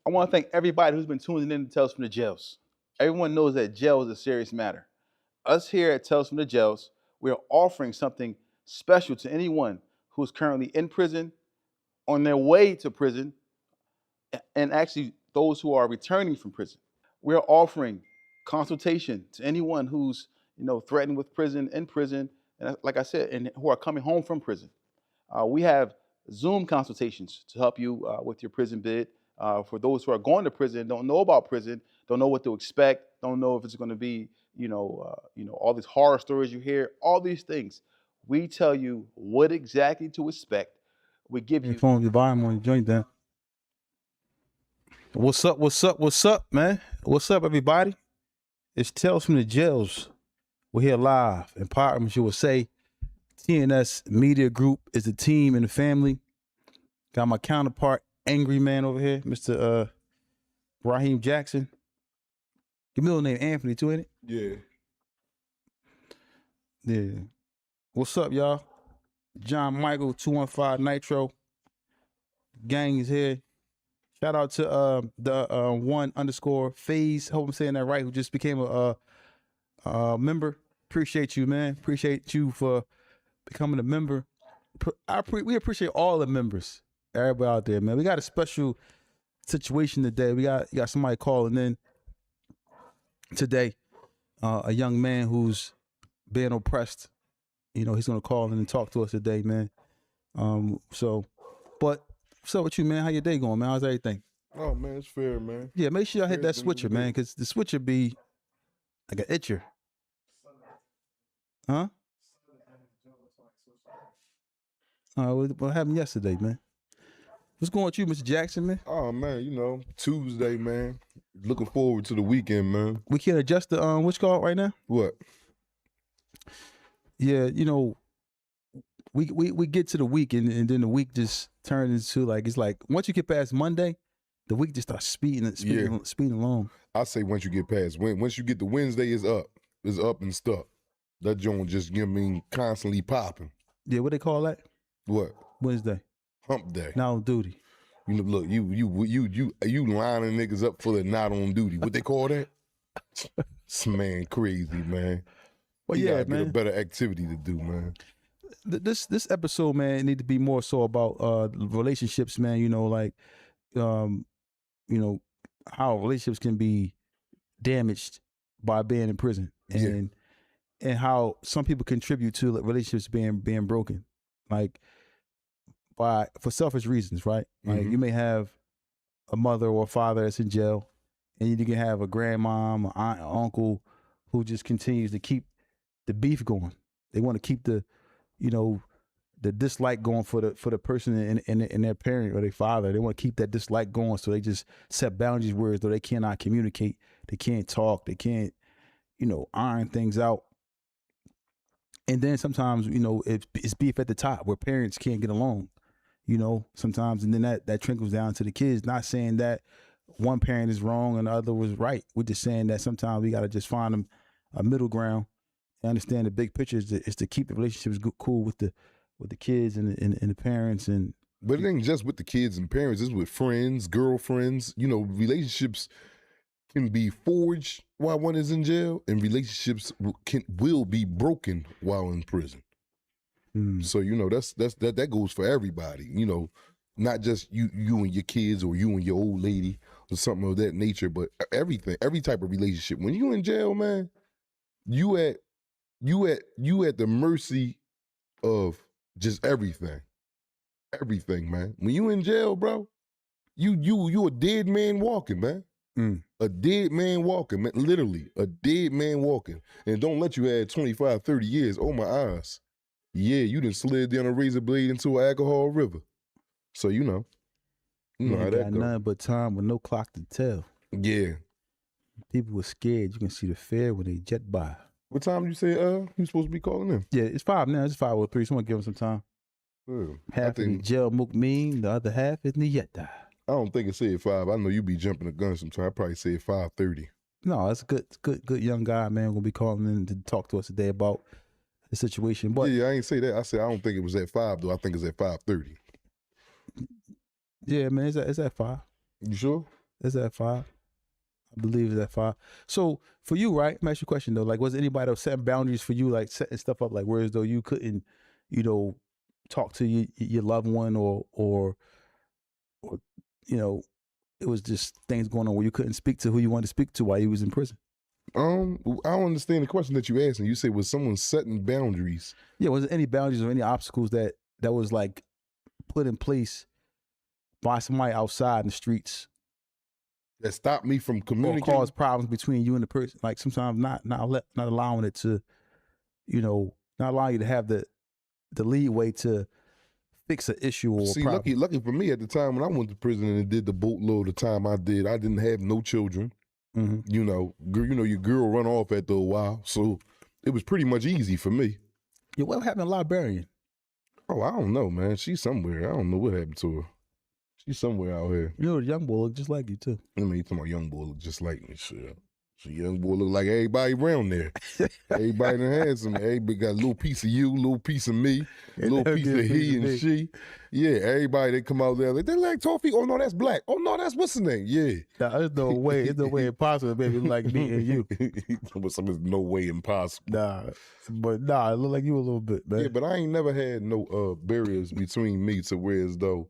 I want to thank everybody who's been tuning in to Tales from the Jails. Everyone knows that jail is a serious matter. Us here at Tales from the Jails, we are offering something special to anyone who's currently in prison, on their way to prison, and actually those who are returning from prison. We're offering consultation to anyone who's threatened with prison, in prison, and like I said, and who are coming home from prison. We have Zoom consultations to help you with your prison bid. For those who are going to prison, don't know about prison, don't know what to expect, don't know if it's going to be, all these horror stories you hear, all these things. We tell you what exactly to expect. We give you. Phone, your volume on your joint down. What's up? What's up? What's up, man? What's up, everybody? It's Tales from the Jails. We're here live. Empowerment, you will say. TNS Media Group is the team and the family. Got my counterpart, Angry Man over here, Mr. Raheem Jackson. Your middle name Anthony too, ain't it? Yeah. Yeah. What's up, y'all? John Michael, 215 Nitro. Gang is here. Shout out to the _phase. Hope I'm saying that right. Who just became a member. Appreciate you, man. Appreciate you for becoming a member. We appreciate all the members. Everybody out there, man. We got a special situation today. We got somebody calling in today. A young man who's being oppressed. He's gonna call in and talk to us today, man. But what's up with you, man? How your day going, man? How's everything? Oh man, it's fair, man. Yeah, make sure y'all hit that switcher, man, because the switcher be like an itcher. Huh? What happened yesterday, man? What's going on with you, Mr. Jackson, man? Oh man, Tuesday, man. Looking forward to the weekend, man. We can't adjust the what's called right now? What? Yeah, we get to the week and then the week just turns into it's like once you get past Monday, the week just starts speeding along. I say once you get past once you get to Wednesday, it's up and stuck. That joint just constantly popping. Yeah, what they call that? What? Wednesday. Hump day. Not on duty. Look, you lining niggas up for the not on duty. What they call that? This man crazy, man. Well, you yeah, gotta man. get a better activity to do, man. This episode, man, need to be more so about relationships, man. How relationships can be damaged by being in prison, and how some people contribute to relationships being broken, for selfish reasons, right? Like you may have a mother or a father that's in jail, and you can have a grandmom, an aunt, or uncle who just continues to keep the beef going. They want to keep the dislike going for the person and their parent or their father. They want to keep that dislike going, so they just set boundaries where though they cannot communicate, they can't talk, they can't, iron things out. And then sometimes, it's beef at the top where parents can't get along, sometimes, and then that trickles down to the kids. Not saying that one parent is wrong and the other was right. We're just saying that sometimes we got to just find them a middle ground. I understand the big picture is to keep the relationships cool with the kids and the parents. But it ain't just with the kids and parents. It's with friends, girlfriends. Relationships can be forged while one is in jail, and relationships will be broken while in prison. So that goes for everybody. Not just you and your kids or you and your old lady or something of that nature, but everything, every type of relationship. When you in jail, man, you at the mercy of just everything. Everything, man. When you in jail, bro, you a dead man walking, man. A dead man walking, man. Literally, a dead man walking. And don't let you add 25, 30 years. Oh, my eyes. Yeah, you done slid down a razor blade into an alcohol river. So you know how that goes. Nothing but time with no clock to tell. Yeah. People were scared. You can see the fear when they jet by. What time you say you supposed to be calling in? Yeah, it's 5 now. It's 5:03. Someone give him some time. Half in the jail mukmeen, the other half is niyata. I don't think it said 5. I know you be jumping the gun sometimes. I probably said 5:30. No, it's a good young guy, man. Gonna be calling in to talk to us today about the situation. But yeah, I ain't say that. I said I don't think it was at 5 though. I think it's at 5:30. Yeah, man, it's at 5. You sure? It's at 5. I believe it's at 5. So for you, right? Let me ask you a question though. Like, was anybody else setting boundaries for you, like setting stuff up, like whereas though you couldn't, talk to your loved one or it was just things going on where you couldn't speak to who you wanted to speak to while you was in prison? I don't understand the question that you asked, and you said was someone setting boundaries? Yeah, was there any boundaries or any obstacles that was like put in place by somebody outside in the streets That stopped me from or communicating? cause problems between you and the person? Like sometimes not allowing it to, not allowing you to have the leeway to fix an issue or See, problem. lucky for me, at the time when I went to prison and did the boatload of time I did, I didn't have no children. Mm-hmm. Your girl run off after a while, so it was pretty much easy for me. Yeah, what happened to Librarian? Oh, I don't know, man. She's somewhere. I don't know what happened to her. She's somewhere out here. The young boy look just like you too. I mean, you talking about young boy look just like me, shit. So young boy look like everybody around there. Everybody done had some. Everybody got a little piece of you, a little piece of me, a little piece of he and she. Yeah, everybody they come out there like they like toffee. Oh no, that's black. Oh no, that's what's the name? Yeah. Nah, there's no way. It's no way impossible, baby. Like me and you. But there's no way impossible. But it look like you a little bit, man. Yeah, but I ain't never had no barriers between me to where as though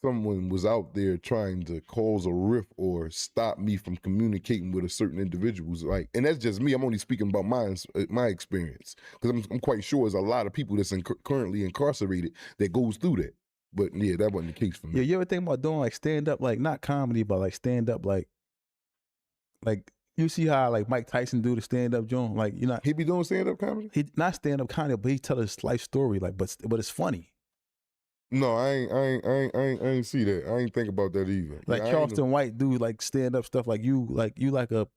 someone was out there trying to cause a rift or stop me from communicating with a certain individuals. Like, and that's just me. I'm only speaking about my experience, because I'm quite sure there's a lot of people that's currently incarcerated that goes through that. But yeah, that wasn't the case for me. Yeah, you ever think about doing like stand up, like not comedy, but like stand up, like you see how like Mike Tyson do the stand up joint, like he be doing stand up comedy. He not stand up comedy, but he tell his life story, like but it's funny. No, I ain't see that. I ain't think about that either. Like Charleston White do like stand up stuff, like you like a.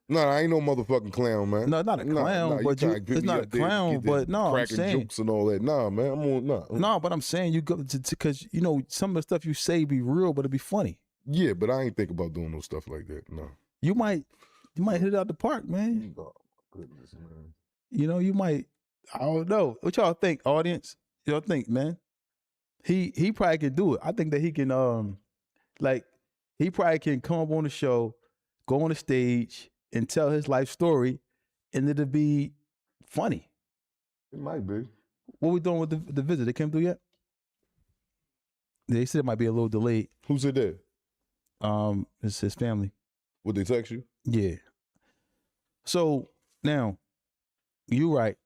No, I ain't no motherfucking clown, man. No, not a clown, but it's not a clown. But no, I'm saying jokes and all that. Nah, man, I'm on No, but I'm saying you go to because some of the stuff you say be real, but it be funny. Yeah, but I ain't think about doing no stuff like that. No. You might hit it out the park, man. Oh goodness, man. You might. I don't know. What y'all think, audience? Y'all think, man? He probably can do it. I think that he can he probably can come up on the show, go on the stage, and tell his life story, and it'll be funny. It might be. What we doing with the visit? They came through yet? They said it might be a little delayed. Who said that? It's his family. Would they text you? Yeah. So now, you right.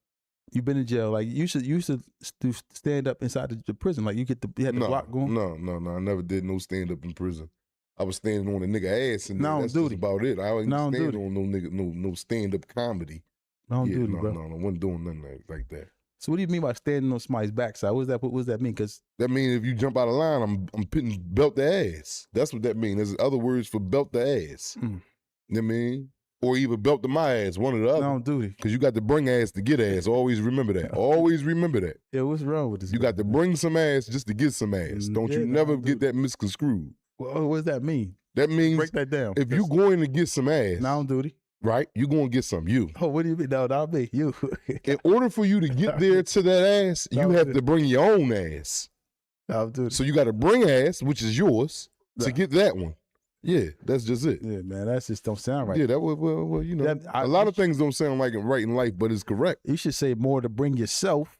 You've been in jail. Like you should do stand up inside the prison. Like you had the block going. No. I never did no stand up in prison. I was standing on a nigga ass, and that's just about it. I wasn't standing on no nigga, no stand up comedy. No, I wasn't doing nothing like that. So what do you mean by standing on somebody's backside? What does that mean? Because that means if you jump out of line, I'm putting belt the ass. That's what that means. There's other words for belt the ass. You know what I mean? Or even belt to my ass, one or the other. I don't do it. Because you got to bring ass to get ass. Always remember that. Always remember that. Yeah, what's wrong with this? You got to bring some ass just to get some ass. Don't you never get that misconstrued. Well, what does that mean? That means break that down. If you're going to get some ass, now on duty, right? You're going to get some. You. Oh, what do you mean? No, not me. You. In order for you to get there to that ass, you have to bring your own ass. Now duty. So you got to bring ass, which is yours, to get that one. Yeah, that's just it. Yeah, man, that just don't sound right. Yeah, that well, a lot of things don't sound like it right in life, but it's correct. You should say more to bring yourself,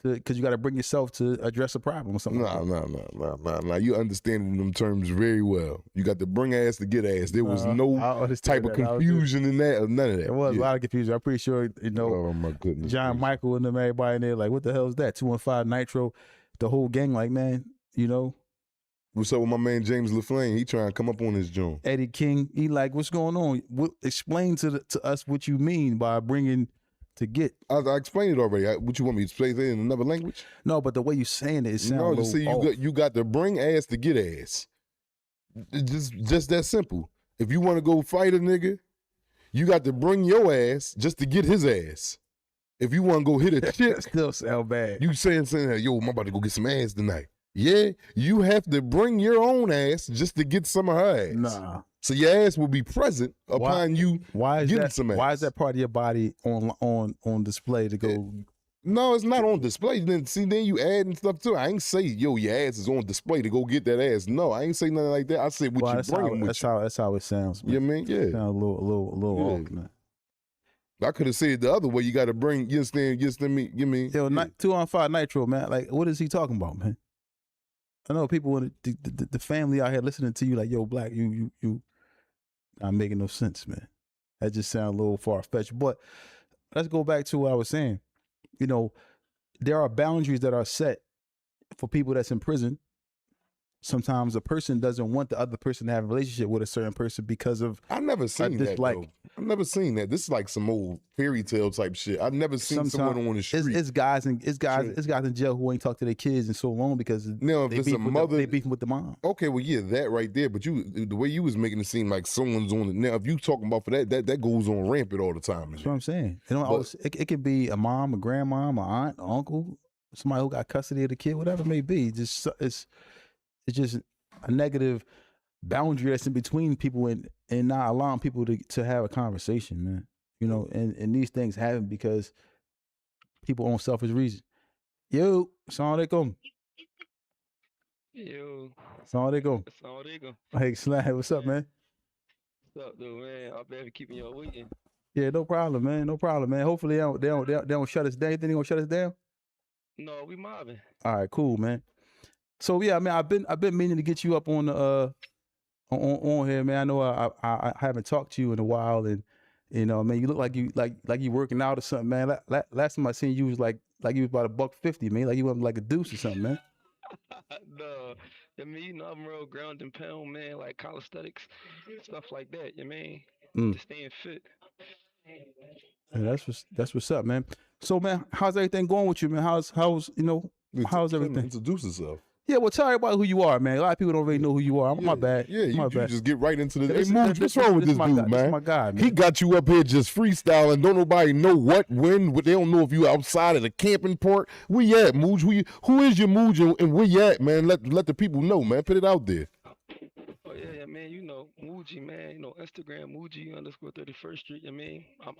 because you got to bring yourself to address a problem or something. No. You understand them terms very well. You got to bring ass to get ass. There was no type of confusion in that, or none of that. There was a lot of confusion. I'm pretty sure, Oh my goodness. John Michael and them, everybody in there, like, what the hell is that? 215 Nitro, the whole gang, like, man, What's up with my man James LaFlame? He trying to come up on his joint. Eddie King, he like, what's going on? Explain to us what you mean by bringing to get. I explained it already. What you want me to say it in another language? No, but the way you saying it sounds no. Just see, you got to bring ass to get ass. It's just that simple. If you want to go fight a nigga, you got to bring your ass just to get his ass. If you want to go hit a chick, that still sound bad. You saying, yo, I'm about to go get some ass tonight. Yeah, you have to bring your own ass just to get some of her ass. Nah. So your ass will be present upon you getting some ass. Why is that part of your body on display to go No, it's not on display. Then you adding stuff to it. I ain't say, yo, your ass is on display to go get that ass. No, I ain't say nothing like that. I said what Well, you bringing with you. that's how it sounds, man. You know what I mean? Yeah. Sound a little Yeah. off, man. I could have said it the other way. You got to bring. You understand me? You mean? Yo, Yeah. 215 Nitro, man. Like, what is he talking about, man? I know people in the family out here listening to you, like, yo, Black, you not making no sense, man. That just sounds a little far fetched. But let's go back to what I was saying. You know, there are boundaries that are set for people that's in prison. Sometimes a person doesn't want the other person to have a relationship with a certain person because of I've never seen that. dislike. Though. I've never seen that. This is like some old fairy tale type shit. I've never seen someone on the street. It's guys in jail who ain't talked to their kids in so long because now if it's a mother, they beefing with the mom. Okay, well, yeah, that right there. But the way you was making it seem like someone's on it. Now, if you talking about for that goes on rampant all the time. That's what I'm saying. It could be a mom, a grandmom, an aunt, an uncle, somebody who got custody of the kid, whatever it may be. It's just a negative boundary that's in between people and not allowing people to have a conversation, man. You know, and these things happen because people on selfish reasons. Yo, assalamu alaikum. Yo. Assalamu alaikum. Assalamu alaikum. Hey, Slam, what's up, man? What's up, dude, man? I'll be keeping y'all waiting. Yeah, no problem, man. No problem, man. Hopefully they don't shut us down. You think they gonna shut us down? No, we mobbing. All right, cool, man. So yeah, man, I've been meaning to get you up on the on here, man. I know I haven't talked to you in a while, and you know, man, you look like you working out or something, man. Last time I seen you was like you was about $150, man. Like you went like a deuce or something, man. No, I mean, you know, I'm real ground and pound, man, like calisthenics, stuff like that. You mean, just staying fit. Yeah, that's what's up, man. So, man, how's everything going with you, man? How's how's everything? Introduce yourself. Yeah, well, tell everybody who you are, man. A lot of people don't really know who you are. My bad. Yeah, you bad. just get right into the. This- Hey, Muji, what's wrong with this dude, man? This is my guy, man. He got you up here just freestyling. Don't nobody know what, when. They don't know if you outside of the camping park. Where you at, Muji? Who is your Muji and where you at, man? Let the people know, man. Put it out there. Oh yeah, man. You know, Muji, man. You know, Instagram Muji _31st Street. You mean, I'm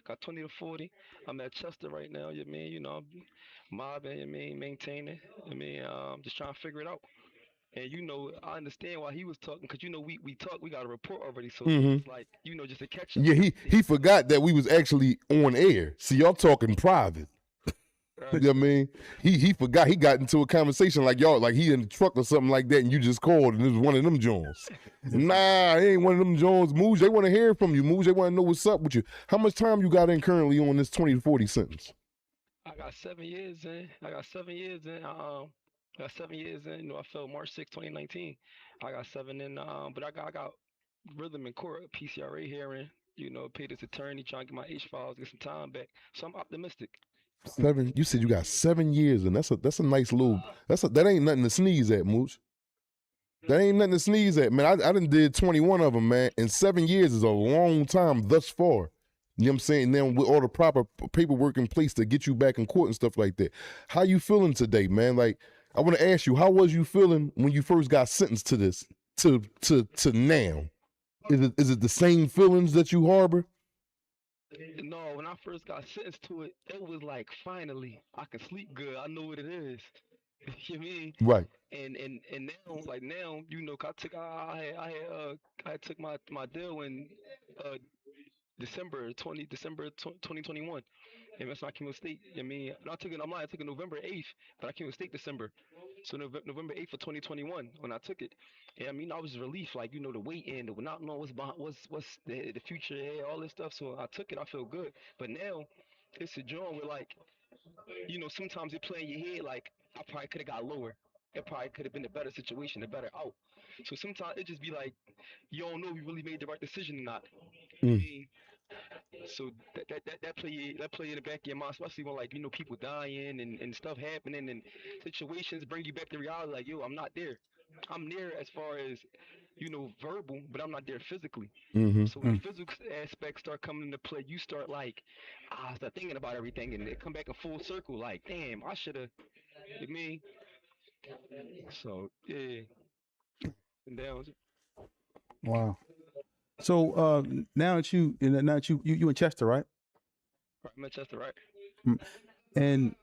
got 20 to 40. I'm at Chester right now. You mean, you know, I'm mobbing. You mean, maintaining. You mean, just trying to figure it out. And you know, I understand why he was talking because you know we talked, we got a report already, so it's like you know just a catch up. Yeah, he forgot that we was actually on air. See, y'all talking private. Right. You know what I mean? He forgot. He got into a conversation like y'all, like he in the truck or something like that, and you just called and it was one of them Jones. Nah, it ain't one of them Jones. Muj, they want to hear from you. Muj, they want to know what's up with you. How much time you got in currently on this 20 to 40 sentence? I got 7 years in. I got 7 years in. You know, I fell March 6, 2019. I got 7 in. But I got rhythm in court, a PCRA hearing. You know, paid his attorney, trying to get my H files, get some time back. So I'm optimistic. 7. You said you got 7 years, and that's a nice little. That ain't nothing to sneeze at, Mooch. That ain't nothing to sneeze at, man. I done did 21 of them, man, and 7 years is a long time thus far. You know what I'm saying? Now with all the proper paperwork in place to get you back in court and stuff like that. How you feeling today, man? Like, I want to ask you, how was you feeling when you first got sentenced to this? To now, is it the same feelings that you harbor? No, when I first got sentenced to it, it was like finally I can sleep good. I know what it is. You mean? Right. And now, like now, you know, I took my deal in December 2021. And that's when I came to state. I mean, I took it November 8th, but I came to state December. So November 8th of 2021 when I took it. And I mean, I was relief, like, you know, the wait and the not knowing what's the future, all this stuff. So I took it, I feel good. But now it's a joint where, like, you know, sometimes it play in your head like I probably could have got lower. It probably could have been a better situation, a better out. So sometimes it just be like you don't know if you really made the right decision or not. I mean, so that play in the back of your mind, especially when, like, you know, people dying and stuff happening and situations bring you back to reality. Like, yo, I'm not there. I'm there as far as, you know, verbal, but I'm not there physically. So when the physical aspects start coming into play, you start like, start thinking about everything, and it come back in full circle. Like, damn, I should have. You mean? So yeah, and down. Wow. So now that you in Chester, right? Right, Manchester, right? And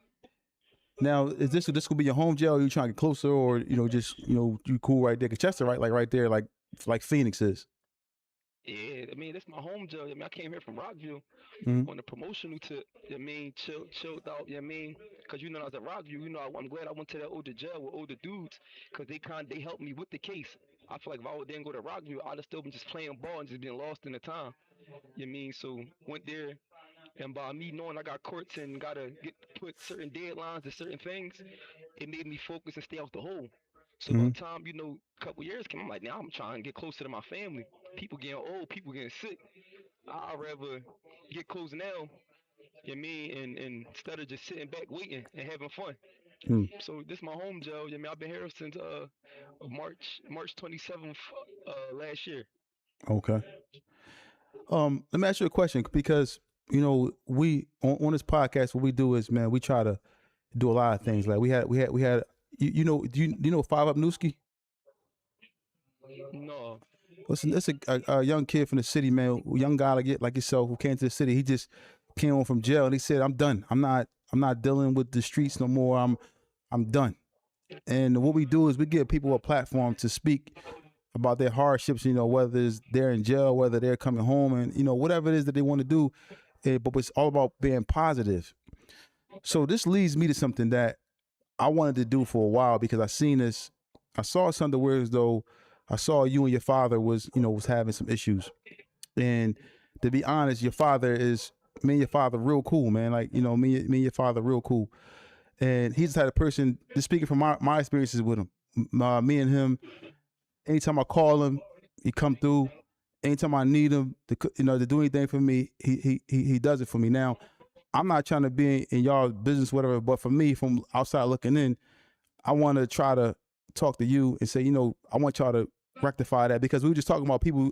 now, is this gonna be your home jail? Or you trying to get closer, or just you cool right there? Cause Chester, right there, like Phoenix is. Yeah, I mean, that's my home jail. I mean, I came here from Rockville Mm-hmm. on a promotional tip. I mean, chilled out. I mean, cause I was at Rockville. I'm glad I went to that older jail with older dudes, cause they helped me with the case. I feel like if I didn't go to Rockville, I'd have still been just playing ball and just been lost in the time. You mean, so went there, and by me knowing I got courts and gotta put certain deadlines to certain things, it made me focus and stay out the hole. So by Mm-hmm. the time, a couple years came, I'm like, now I'm trying to get closer to my family. People getting old, people getting sick. I'd rather get close now, and instead of just sitting back waiting and having fun. Mm. So this is my home jail. I've been here since March 27th last year. Okay. Let me ask you a question because we on this podcast, what we do is, man, we try to do a lot of things. Like we had do you know Five Up Newski? No. Listen, it's a young kid from the city, man, a young guy like yourself who came to the city. He just came home from jail and he said, "I'm done. I'm not dealing with the streets no more. I'm done." And what we do is we give people a platform to speak about their hardships. Whether it's they're in jail, whether they're coming home, and whatever it is that they want to do. But it's all about being positive. So this leads me to something that I wanted to do for a while because I seen this. I saw something where as though I saw you and your father was having some issues, and to be honest, me and your father real cool, man. Like me and your father real cool, and he's the type of person. Just speaking from my experiences with him, me and him. Anytime I call him, he come through. Anytime I need him to do anything for me, he does it for me. Now, I'm not trying to be in y'all's business, whatever, but for me, from outside looking in, I want to try to talk to you and say, I want y'all to rectify that because we were just talking about people.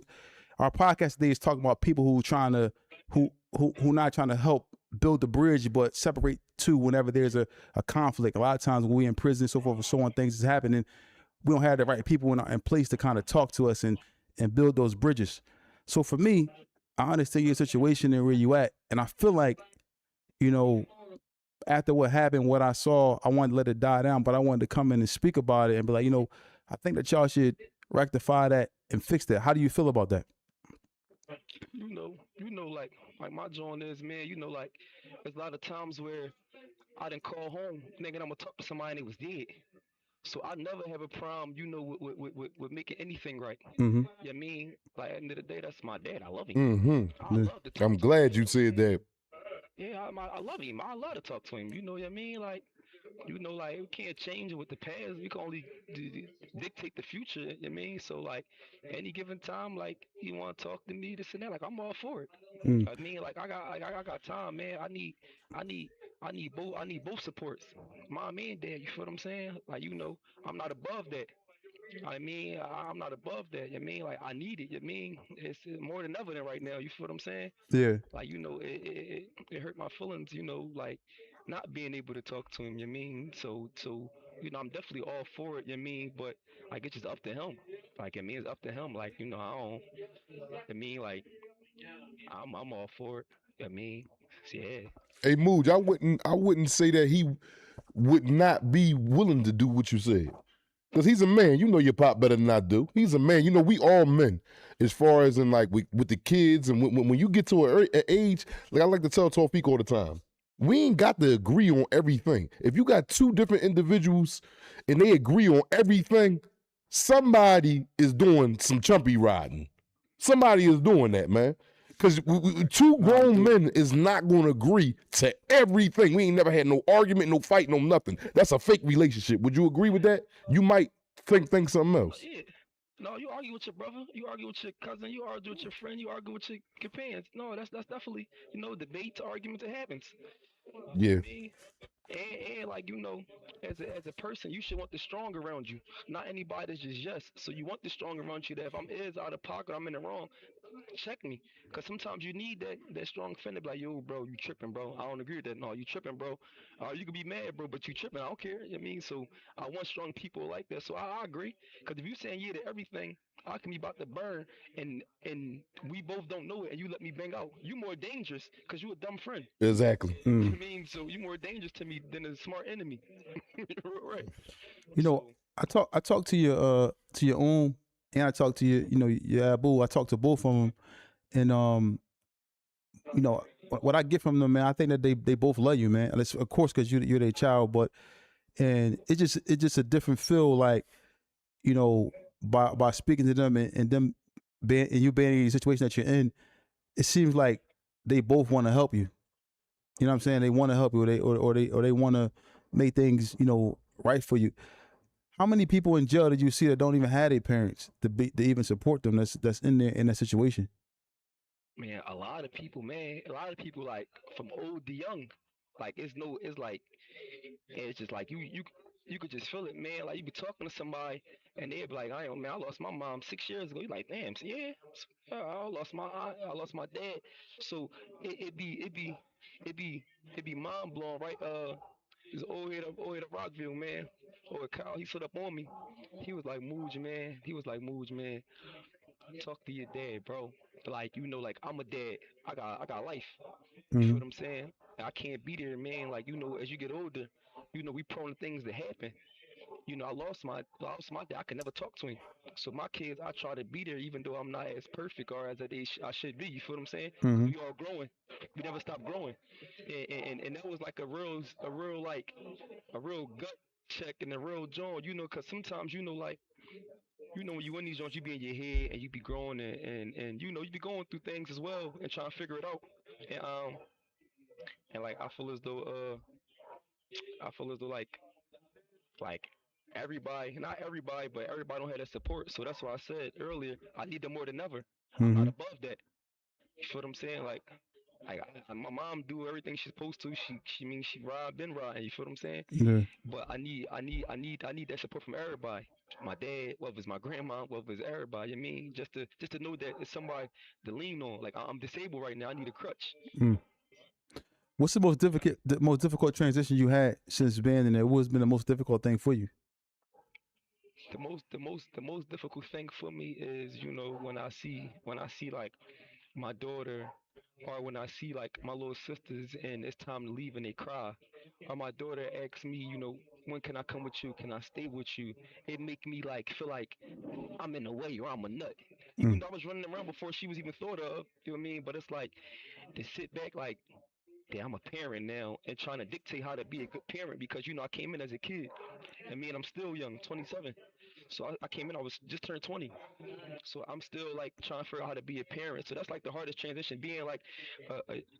Our podcast today is talking about people who trying to who not trying to help build the bridge, but separate two whenever there's a conflict. A lot of times when we in prison, so forth and so on, things is happening. We don't have the right people in place to kind of talk to us and build those bridges. So for me, I understand your situation and where you at, and I feel like you know after what happened, what I saw, I wanted to let it die down, but I wanted to come in and speak about it and be like, I think that y'all should rectify that and fix that. How do you feel about that? Like my joint is, man. Like there's a lot of times where I didn't call home, thinking I'm gonna talk to somebody and they was dead. So I never have a problem, with making anything right. Mm-hmm. You know what I mean? Like at the end of the day, that's my dad. I love him. Mm-hmm. I Yeah. love to talk I'm to him. glad you said that. Yeah, I love him. I love to talk to him. You know what I mean? Like, like we can't change it with the past. We can only dictate the future. You know what I mean? So like, any given time, like you want to talk to me, this and that, like I'm all for it. Mm. I mean, like I got time, man. I need, I need both supports, mom and dad. You feel what I'm saying? Like I'm not above that. I'm not above that. You know what I mean? Like I need it. You know what I mean? It's more than ever than right now. You feel what I'm saying? Yeah. Like it hurt my feelings. Like not being able to talk to him. You know what I mean? So I'm definitely all for it. You know what I mean? But like it's just up to him. Like it's up to him. Like I don't. Like I'm all for it. You know what I mean? Yeah. Hey, Mooj, I wouldn't say that he would not be willing to do what you said. Because he's a man. You know your pop better than I do. He's a man. We all men. As far as in like with the kids and when you get to an age, like I like to tell Tawfiq all the time, we ain't got to agree on everything. If you got two different individuals and they agree on everything, somebody is doing some chumpy riding. Somebody is doing that, man. Because two grown men is not going to agree to everything. We ain't never had no argument, no fight, no nothing. That's a fake relationship. Would you agree with that? You might think something else. Yeah. No, you argue with your brother, you argue with your cousin, you argue with your friend, you argue with your companions. No, that's definitely debates, arguments. It happens. Yeah. Me and like as a person, you should want the strong around you, not anybody that's just yes. So you want the strong around you that if I'm is out of pocket, I'm in the wrong. Check me, cause sometimes you need that strong friend to be like, yo, bro, you tripping, bro. I don't agree with that. No, you tripping, bro. You can be mad, bro, but you tripping. I don't care. You know what I mean, so I want strong people like that. So I agree, cause if you saying yeah to everything, I can be about to burn, and we both don't know it, and you let me bang out. You more dangerous because you a dumb friend. Exactly. You know Mm. what I mean? So you more dangerous to me than a smart enemy. Right. You know, So I talked to your own, and I talked to your Abu. I talked to both of them, and what I get from them, man, I think that they both love you, man. Unless, of course, because you're their child, but and it's just a different feel, like, by speaking to them, and them being, and you being in the situation that you're in, it seems like they both want to help you. You know what I'm saying? They want to help you, or they want to make things, right for you. How many people in jail did you see that don't even have their parents to even support them? That's in there in that situation. man, a lot of people, man, a lot of people like from old to young, like it's like it's just like you could just feel it, man. Like you be talking to somebody and they'd be like, I don't, man, I lost my mom 6 years ago. You like, damn, so yeah, I lost my aunt, I lost my dad. So it be it be mind blowing, right? This old head of Rockville, man. Or Kyle, he stood up on me. He was like, Muji, man. He was like, Muji, man. Talk to your dad, bro. Like, like I'm a dad. I got life. You feel Mm-hmm. what I'm saying? I can't be there, man. Like, as you get older, we prone to things that happen. I lost my dad. I could never talk to him. So my kids, I try to be there, even though I'm not as perfect or as I should be. You feel what I'm saying? Mm-hmm. We all growing. We never stop growing. And that was like a real gut check and a real jaw. Cause sometimes like when you in these joints, you be in your head and you be growing and you be going through things as well and trying to figure it out. And like I feel as though like everybody, not everybody, but everybody don't have that support. So that's why I said earlier, I need them more than ever. I'm not Mm-hmm. above that. You feel what I'm saying? Like my mom do everything she's supposed to. She been riding. You feel what I'm saying? Yeah. But I need that support from everybody. My dad, whether it's my grandma, whether it's everybody. I mean, just to know that it's somebody to lean on. Like I'm disabled right now. I need a crutch. Mm. What's the most difficult transition you had since being in there? What's been the most difficult thing for you? The most difficult thing for me is when I see like my daughter, or when I see like my little sisters and it's time to leave and they cry, or my daughter asks me, when can I come with you? Can I stay with you? It make me like feel like I'm in the way or I'm a nut. Even Mm. though I was running around before she was even thought of, you know what I mean? But it's like to sit back like, damn, I'm a parent now and trying to dictate how to be a good parent because I came in as a kid. I mean, I'm still young, 27. So I came in, I was just turned 20. So I'm still like trying to figure out how to be a parent. So that's like the hardest transition, being like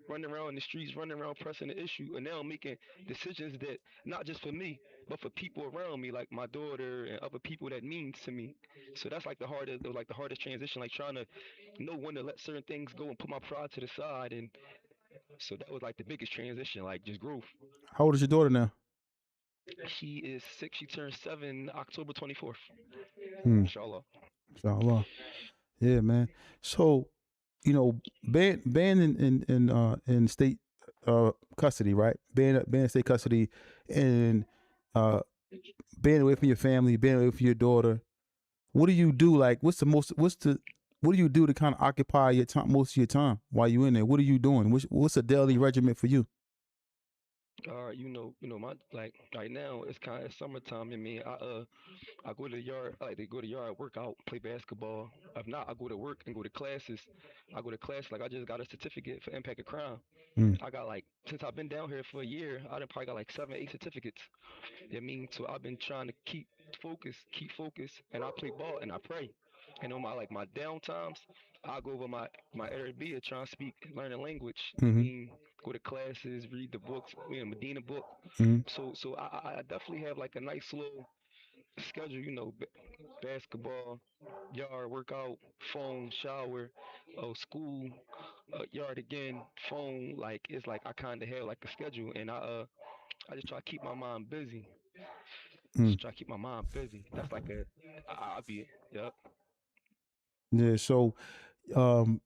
running around in the streets, running around pressing the issue, and now making decisions that not just for me, but for people around me, like my daughter and other people that means to me. So that's like the hardest transition, like trying to know when to let certain things go and put my pride to the side. And so that was like the biggest transition, like just growth. How old is your daughter now? She is 6. She turned 7 October 24th. Hmm. Inshallah. Inshallah. Yeah, man. So, being in state custody, right? Being in state custody, and uh being away from your family, being away from your daughter. What do you do? Like, what do you do to kind of occupy your time, most of your time while you in there? What are you doing? What's a daily regimen for you? My like right now it's kind of summertime. I mean, I go to the yard. I like to go to the yard, work out, play basketball. If not, I go to work and go to classes. I go to class like I just got a certificate for impact of crime. Mm. I got like since I've been down here for a year, I done probably got like 7, 8 certificates. I mean, so I've been trying to keep focus, and I play ball and I pray. And on my down times, I go over my Arabic, trying to speak, learn the language. I Mm-hmm. mean, go to classes, read the books, Medina book. Mm-hmm. So I definitely have like a nice little schedule. Basketball, yard workout, phone, shower, school, yard again, phone. Like it's like I kind of have like a schedule, and I just try to keep my mind busy. Mm. Just try to keep my mind busy. That's like I'll be, yep. Yeah. So, um,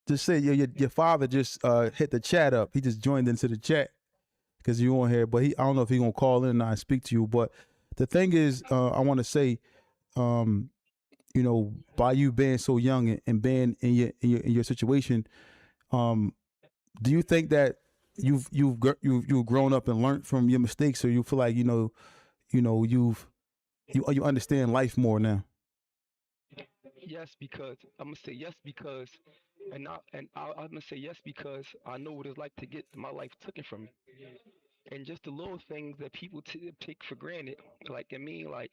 to say your father just hit the chat up. He just joined into the chat because you on here, but I don't know if he gonna call in and speak to you. But the thing is, I want to say, um, you know, by you being so young and being in your situation, do you think that you've grown up and learned from your mistakes, or you feel like you understand life more now? Yes, because I'm gonna say yes because, I'm gonna say yes because I know what it's like to get my life taken from me, and just the little things that people take for granted, like I mean, like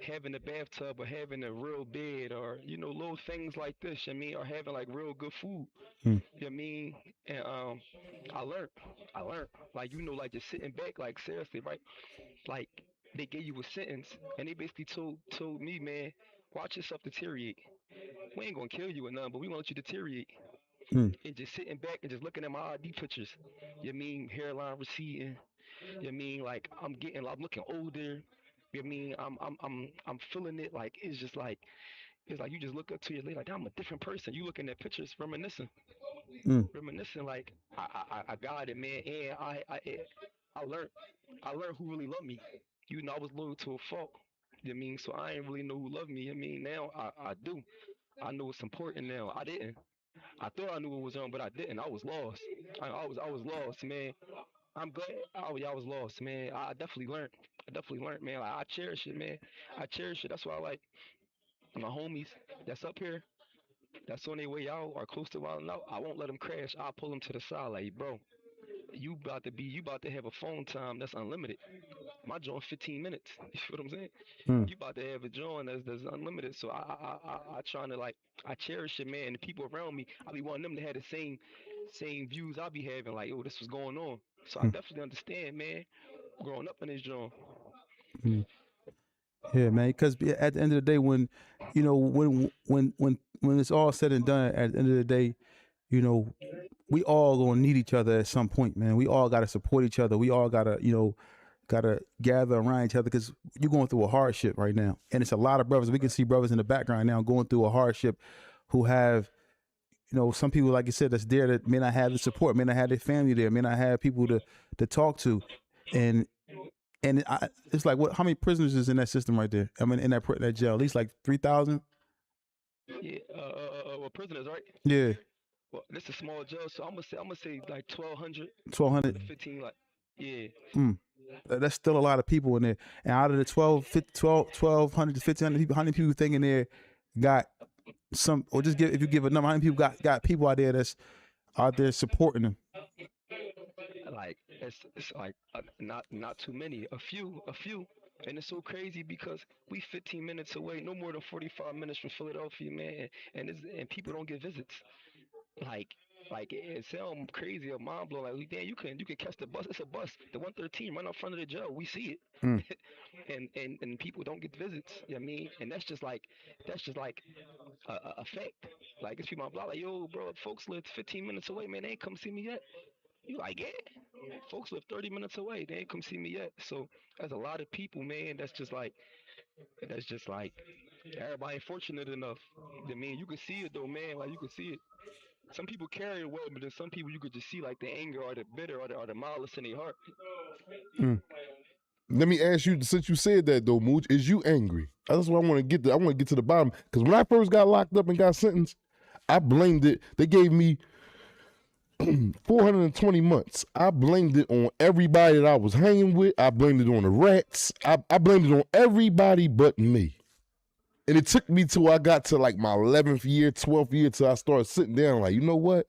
having a bathtub or having a real bed, or little things like this. I mean, or having like real good food. Hmm. You know what I mean? And I learned, I learned, like like just sitting back, like seriously, right? Like they gave you a sentence, and they basically told me, man, watch yourself deteriorate. We ain't gonna kill you or nothing, but we gonna let you deteriorate. Hmm. And just sitting back and just looking at my ID pictures. You know what I mean? Hairline receding. You know what I mean? Like I'm looking older. You know what I mean? I'm feeling it. Like it's like you just look up to your lady like I'm a different person. You looking at pictures, Hmm. reminiscing. Like I got it, man. And I learned who really loved me. I was loyal to a fault. You know what I mean? So I ain't really know who loved me. I mean, now I do. I know it's important now. I didn't. I thought I knew what was on, but I didn't. I was lost. I was lost, man. I'm glad. Oh yeah, I was lost, man. I definitely learned. Man. Like, I cherish it, man. I cherish it. That's why I like my homies that's up here, that's on their way out or close to wilding out. I won't let them crash. I'll pull them to the side, like, bro, you about to have a phone time that's unlimited. My joint 15 minutes. You feel what I'm saying? Hmm. You about to have a joint that's unlimited. So I trying to like I cherish it, man. And the people around me, I be wanting them to have the same views I be having. Like, oh, this was going on. So I Hmm. definitely understand, man. Growing up in this joint. Hmm. Yeah, man. Because at the end of the day, when when it's all said and done, at the end of the day, you know, we all gonna need each other at some point, man. We all gotta support each other. We all gotta gather around each other because you're going through a hardship right now, and it's a lot of brothers. We can see brothers in the background now going through a hardship, who have some people, like you said, that's there that may not have the support, may not have their family there, may not have people to talk to, and it's like how many prisoners is in that system right there? I mean, in that jail, at least like 3,000. Yeah. Well, prisoners, right? Yeah, Well, this is a small jail, so I'm gonna say like 1,200 1,200. to 15. Like, yeah. Mm. That's still a lot of people in there. And out of the 1,200 to 1,500 people, how many people think in there got some, or just if you give a number, how many people got people out there that's out there supporting them? Like it's like not too many, a few, and it's so crazy because we 15 minutes away, no more than 45 minutes from Philadelphia, man, and people don't get visits. Like it sounds crazy or mind blowing. Like, damn, you can catch the bus. It's a bus, the 113 right in front of the jail. We see Mm. it, and people don't get visits. You know what I mean? And that's just like a fact. Like it's people on the block like, yo, bro, folks live 15 minutes away, man. They ain't come see me yet. You like, yeah? Folks live 30 minutes away. They ain't come see me yet. So there's a lot of people, man. That's just like everybody ain't fortunate enough. I mean, you can see it though, man. Like you can see it. Some people carry it well, but then some people you could just see like the anger or the bitter or the malice in their heart. Mm. Let me ask you, since you said that though, Muj, is you angry? That's what I want to get to. I want to get to the bottom. Because when I first got locked up and got sentenced, I blamed it. They gave me 420 months. I blamed it on everybody that I was hanging with. I blamed it on the rats. I blamed it on everybody but me. And it took me till I got to like my 11th year, 12th year, till I started sitting down like, you know what?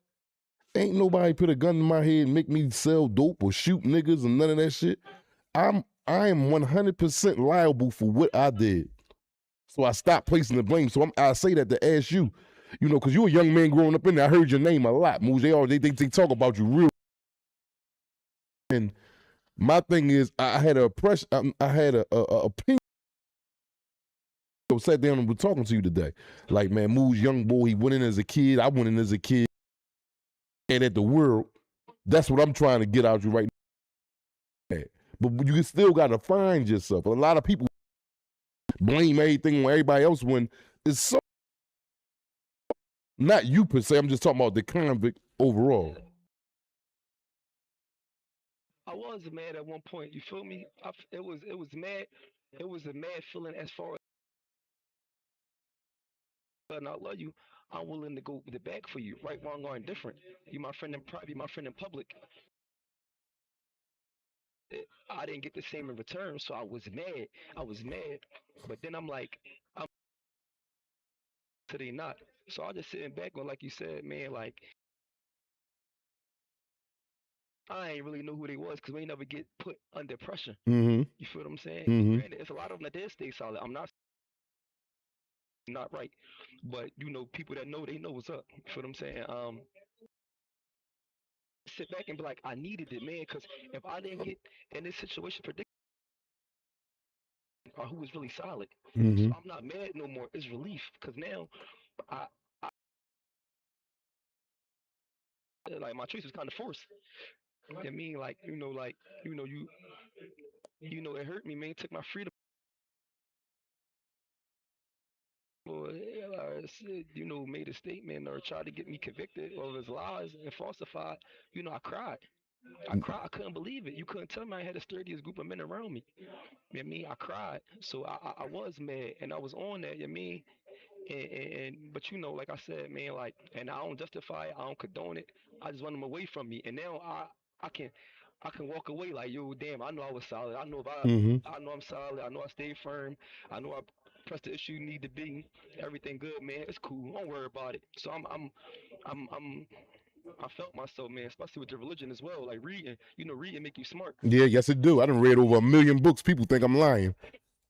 Ain't nobody put a gun in my head and make me sell dope or shoot niggas and none of that shit. I am 100% liable for what I did. So I stopped placing the blame. So I say that to ask you, because you're a young man growing up in there. I heard your name a lot, Moose. They talk about you real. And my thing is, I had a opinion. So sat down and was talking to you today. Like, man, Moose, young boy, he went in as a kid. I went in as a kid. And at the world, that's what I'm trying to get out you right now. But you still got to find yourself. A lot of people blame everything on everybody else when it's so, not you per se. I'm just talking about the convict overall. I was mad at one point. You feel me? It was mad. It was a mad feeling as far and I love you, I'm willing to go the back for you, right, wrong, or indifferent. You my friend in private, you my friend in public. I didn't get the same in return, so I was mad. I was mad, but then I'm like, I'm today not. So I just sitting back on, like you said, man, like I ain't really know who they was because we ain't never get put under pressure. Mm-hmm. You feel what I'm saying? Mm-hmm. Granted, it's a lot of them that did stay solid. I'm not right, but people that know, they know what's up. You feel what I'm saying? Sit back and be like, I needed it, man, because if I didn't get in this situation, predict or who was really solid. So Mm-hmm. I'm not mad no more. It's relief because now I, like my choice was kind of forced. I mean, like you know you it hurt me, man. It took my freedom. Or made a statement or tried to get me convicted of his lies and falsified. I cried. I cried. I couldn't believe it. You couldn't tell me I had the sturdiest group of men around me. You know what I mean? I cried. So I was mad and I was on that. You know what I mean? But like I said, man, like, and I don't justify it, I don't condone it. I just want them away from me, and now I can I can walk away like, yo, damn, I know I was solid. I know if Mm-hmm. I know I'm solid. I know I stayed firm. I know I pressed the issue need to be. Everything good, man. It's cool. Don't worry about it. So I'm I felt myself, man, especially with the religion as well. Like reading, reading make you smart. Yeah, yes it do. I done read over 1,000,000 books. People think I'm lying.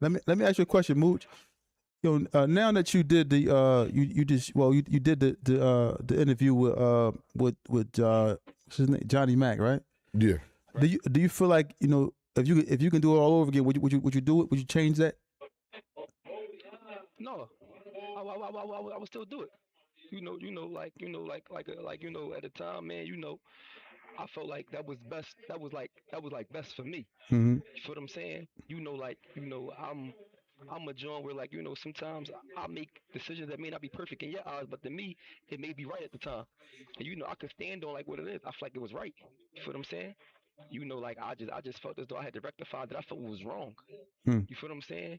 Let me ask you a question, Mooch. Now that you did the you just you did the interview with what's his name, Johnny Mac, right? Yeah. Do you feel like if you can do it all over again, would you do it? Would you change that? No, I would still do it. At the time, man, I felt like that was best. That was like best for me. Mm-hmm. You feel what I'm saying? I'm a John where sometimes I make decisions that may not be perfect in your eyes, but to me it may be right at the time. And I could stand on like what it is. I feel like it was right. You feel what I'm saying? Like I just felt as though I had to rectify that I felt was wrong. Hmm. You feel what I'm saying?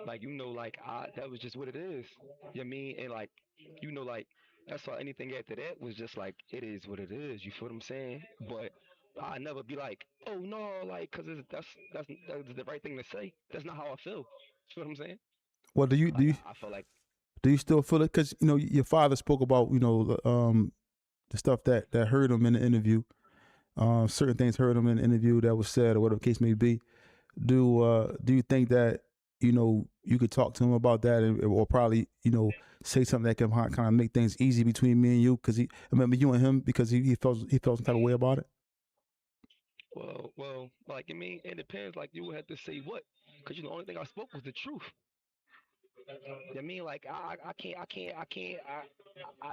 Like like that was just what it is. You know what I mean? And like like that's why anything after that was just like it is what it is. You feel what I'm saying? But I never be like, oh no, like because that's the right thing to say. That's not how I feel. You feel what I'm saying? Well, do you do Like you I feel like do you still feel it? Because your father spoke about the stuff that hurt him in the interview. Certain things hurt him in the interview that was said or whatever the case may be. Do you think that you could talk to him about that or probably say something that can kind of make things easy between me and you? Because I remember you and him because he felt some kind of way about it. like I mean, it depends. Like you would have to say what? Because the only thing I spoke was the truth. You know what I mean, like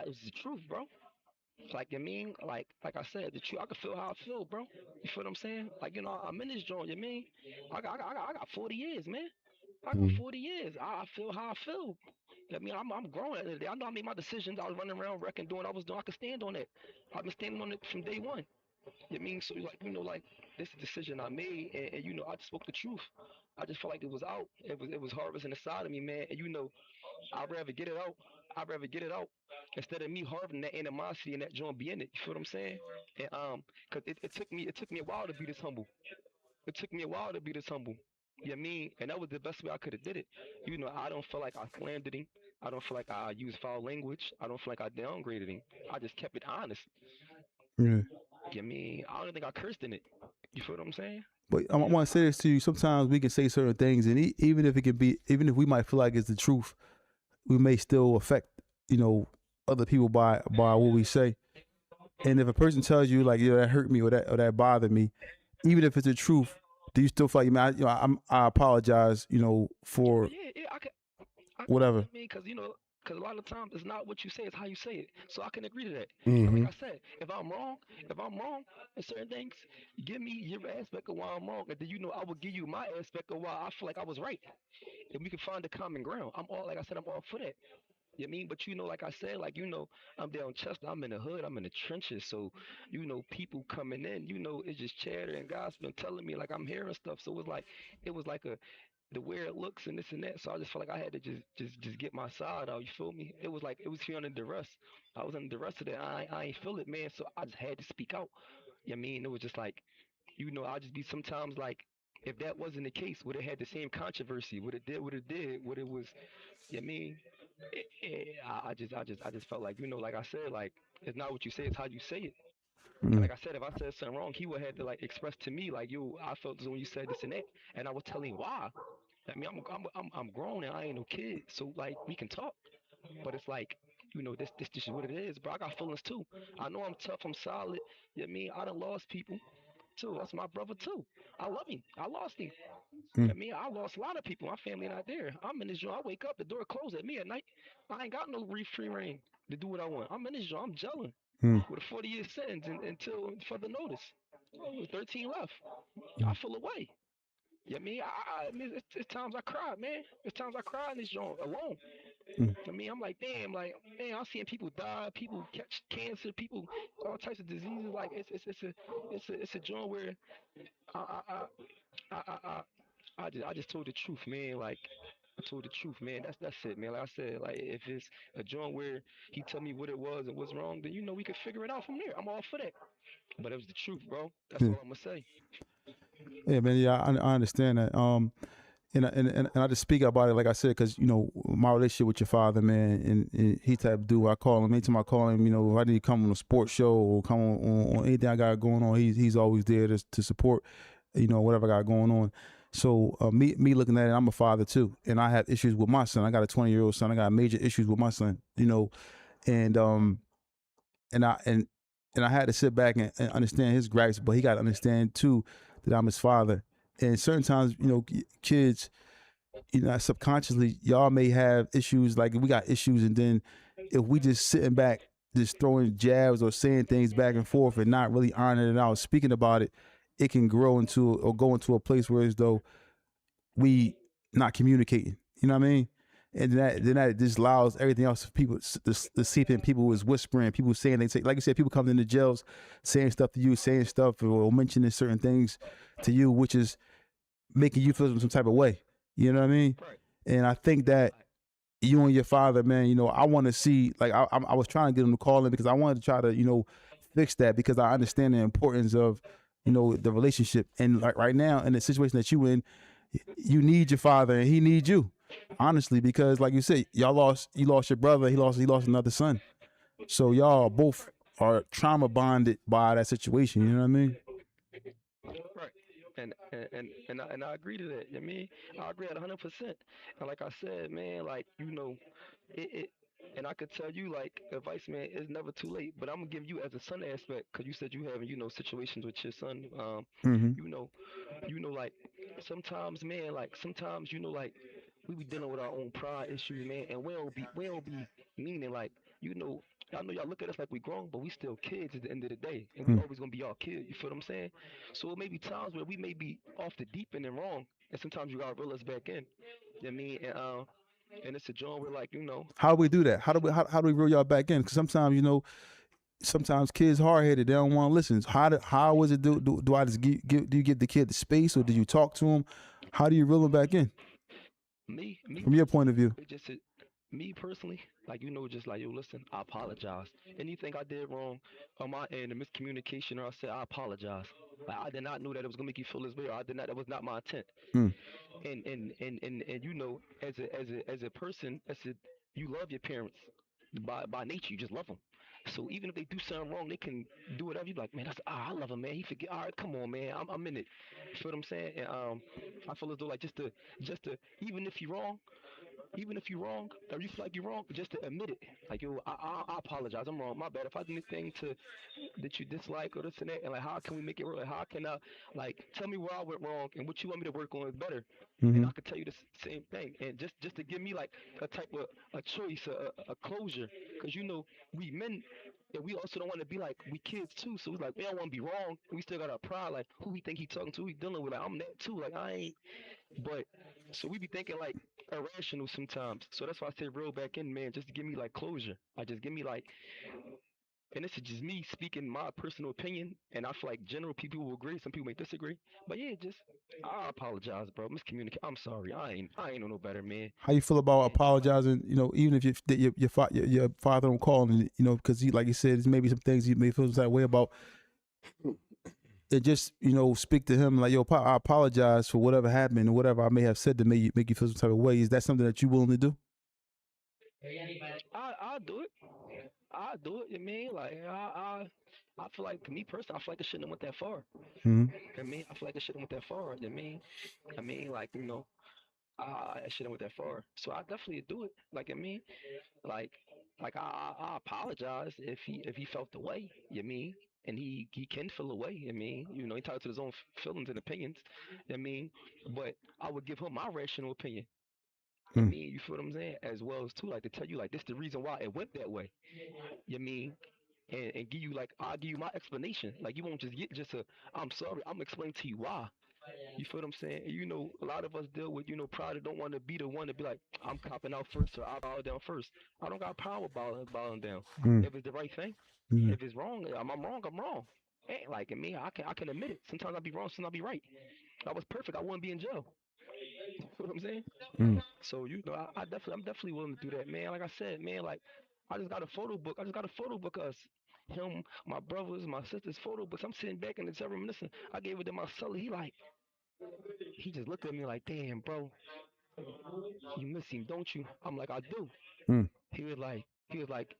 it's the truth, bro. Like I mean, like I said, the truth. I can feel how I feel, bro. You feel what I'm saying? Like I'm in this joint. You know what I mean? I got 40 years, man. I got Mm-hmm. 40 years. I feel how I feel. I mean, I'm grown at the end of the day. I know I made my decisions. I was running around wrecking, doing what I was doing. I can stand on it. I've been standing on it from day one. You know what I mean? So like like this is a decision I made, and I just spoke the truth. I just felt like it was out. It was harvesting inside of me, man. And I'd rather get it out. I'd rather get it out instead of me harboring that animosity and that joint be in it. You feel what I'm saying? And cause it took me a while to be this humble. It took me a while to be this humble. You know what I mean? And that was the best way I could have did it. I don't feel like I slandered him. I don't feel like I used foul language. I don't feel like I downgraded him. I just kept it honest. Yeah. You know what I mean? I don't think I cursed in it. You feel what I'm saying? But I want to say this to you. Sometimes we can say certain things, and even if we might feel like it's the truth, we may still affect other people by what we say. And if a person tells you like that hurt me or that bothered me, even if it's the truth, do you still feel like man, I apologize, for Yeah, I can, whatever? I mean, cause a lot of times it's not what you say, it's how you say it. So I can agree to that. And like Mm-hmm. I said, if I'm wrong in certain things, give me your aspect of why I'm wrong, and then I will give you my aspect of why I feel like I was right, and we can find a common ground. Like I said, I'm all for that. You know what I mean? But like I said, like I'm down Chester, I'm in the hood, I'm in the trenches. So people coming in, it's just chatter and gossip and telling me like I'm hearing stuff. So it was like a the way it looks and this and that. So I just felt like I had to just get my side out. You feel me? It was like it was here under duress. I was under duress of that. I ain't feel it, man. So I just had to speak out. I mean, it was just like, I'll just be sometimes like, if that wasn't the case, would it had the same controversy? Would it did? Would it did? Would it was? I mean, I just felt like, like I said, like it's not what you say, it's how you say it. And Mm, like I said, if I said something wrong, he would have to like express to me like, yo, I felt this when you said this and that, and I was telling him why. I mean, I'm grown and I ain't no kid, so like we can talk. But it's like, this is what it is, bro. I got feelings too. I know I'm tough, I'm solid. I mean, I done lost people too. That's my brother too. I love him. I lost him. I mm, mean, I lost a lot of people. My family not there. I'm in this joint. I wake up, the door closed at me at night. I ain't got no free reign to do what I want. I'm in this joint. I'm gelling mm, with a 40-year sentence until further notice. 13 left. I mm, feel away. Yeah, I mean, it's times I cry, man. It's times I cry in this joint alone. mm, I mean, I'm like, damn, like, man, I'm seeing people die, people catch cancer, people all types of diseases. Like, it's a joint where I I I I I, I I just told the truth, man. Like, I told the truth, man. That's it, man. Like I said, like if it's a joint where he tell me what it was and what's wrong, then we could figure it out from there. I'm all for that. But it was the truth, bro. That's mm. all I'm gonna say. Yeah, man. Yeah, I understand that. And I just speak about it, like I said, because my relationship with your father, man, and he type of dude. I call him anytime I call him. If I need to come on a sports show or come on anything I got going on, he's always there to support, whatever I got going on. So me looking at it, I'm a father too, and I have issues with my son. I got a 20-year-old son. I got major issues with my son. And and I had to sit back and understand his gripes, but he got to understand too that I'm his father. And certain times, kids, subconsciously, y'all may have issues. Like we got issues, and then if we just sitting back, just throwing jabs or saying things back and forth, and not really ironing it out, speaking about it, it can grow into or go into a place where as though we not communicating. You know what I mean? And then that just allows everything else for people to seep in. People was whispering, people saying they say, like you said, people coming into jails saying stuff to you, saying stuff or mentioning certain things to you, which is making you feel some type of way. You know what I mean? Right. And I think that you and your father, man, I want to see, like, I was trying to get him to call in because I wanted to try to, fix that because I understand the importance of, the relationship. And like right now, in the situation that you in, you need your father and he needs you, honestly, because like you said, you lost your brother, he lost another son. So y'all both are trauma bonded by that situation. You know what I mean? Right. And I agree to that. I agree at 100%. And like I said, man, like it and I could tell you like advice, man, it's never too late. But I'm gonna give you as a son aspect, because you said you having situations with your son. Mm-hmm. You know, like sometimes, man, like sometimes like we be dealing with our own pride issues, man, and we don't be meaning like you know. I know y'all look at us like we grown, but we still kids at the end of the day, and we always gonna be our kid. You feel what I'm saying? So it may be times where we may be off the deep end and wrong, and sometimes you gotta reel us back in. You know what I mean? And it's a joint where like How do we do that? How do we reel y'all back in? Because sometimes sometimes kids hard headed. They don't want to listen. How is it do I just do you give the kid the space or do you talk to him? How do you reel him back in me from your point of personally, view? it just me personally, like just like yo, listen, I apologize. Anything I did wrong on my end, a miscommunication, or I said I apologize. Like I did not know that it was gonna make you feel this way, or I did not. That was not my intent. Mm, And as a person, you love your parents by nature. You just love them. So even if they do something wrong, they can do whatever. You be like, man, I love him, man. He forget. All right, come on, man. I'm in it. You feel what I'm saying? And I feel as though like just to even if you're wrong, or you feel like you're wrong, just to admit it. Like yo, I apologize. I'm wrong. My bad. If I did anything that you dislike or this and that, and like how can we make it right? How can I tell me where I went wrong and what you want me to work on is better, and mm-hmm. I could tell you the same thing, and just to give me like a type of a choice, a closure, because we men. And we also don't want to be like we kids too, so it's like we don't want to be wrong. We still got our pride, like who we think he talking to, who he dealing with. Like I'm that too, like I ain't. But so we be thinking like irrational sometimes. So that's why I say real back in, man. Just give me like closure. I just give me like and this is just me speaking my personal opinion, and I feel like general people will agree. Some people may disagree, but yeah, just I apologize, bro. Miscommunicate. I'm sorry. I ain't know no better, man. How you feel about apologizing? You know, even if your father don't call, and you know, because he, like you said, there's maybe some things you may feel that way about. And just, you know, speak to him like, yo, I apologize for whatever happened or whatever I may have said to make you feel some type of way. Is that something that you willing to do? I'll do it. I'll do it. You mean like I feel like, to me personally, I feel like it shouldn't have went that far. Mm-hmm. I feel like it shouldn't have went that far. Like, I shouldn't went that far. So I definitely do it. Like I apologize if he felt the way. And he can feel the way. He entitled to his own feelings and opinions. But I would give him my rational opinion. You feel what I'm saying? As well as too, like, to tell you, like, this the reason why it went that way. You mean? And give you, like, I'll give you my explanation. Like, you won't just get just a I'm sorry. I'm explaining to you why. You feel what I'm saying? A lot of us deal with, pride, don't want to be the one to be like, I'm copping out first or I bow down first. I don't got power bowing down. Mm-hmm. If it's the right thing, Mm-hmm. if it's wrong, I'm wrong, I'm wrong. Ain't like in me, I can admit it. Sometimes I'll be wrong, sometimes I'll be right. If I was perfect, I wouldn't be in jail. You feel what I'm saying? Mm-hmm. So, I'm definitely willing to do that, man. Like I said, man, like, I just got a photo book. I just got a photo book of us. Him, my brothers, my sisters' photo books. I'm sitting back in the cell reminiscing. I gave it to my cellar. He just looked at me like, damn, bro, you miss him, don't you? I'm like, I do. Mm-hmm. He was like,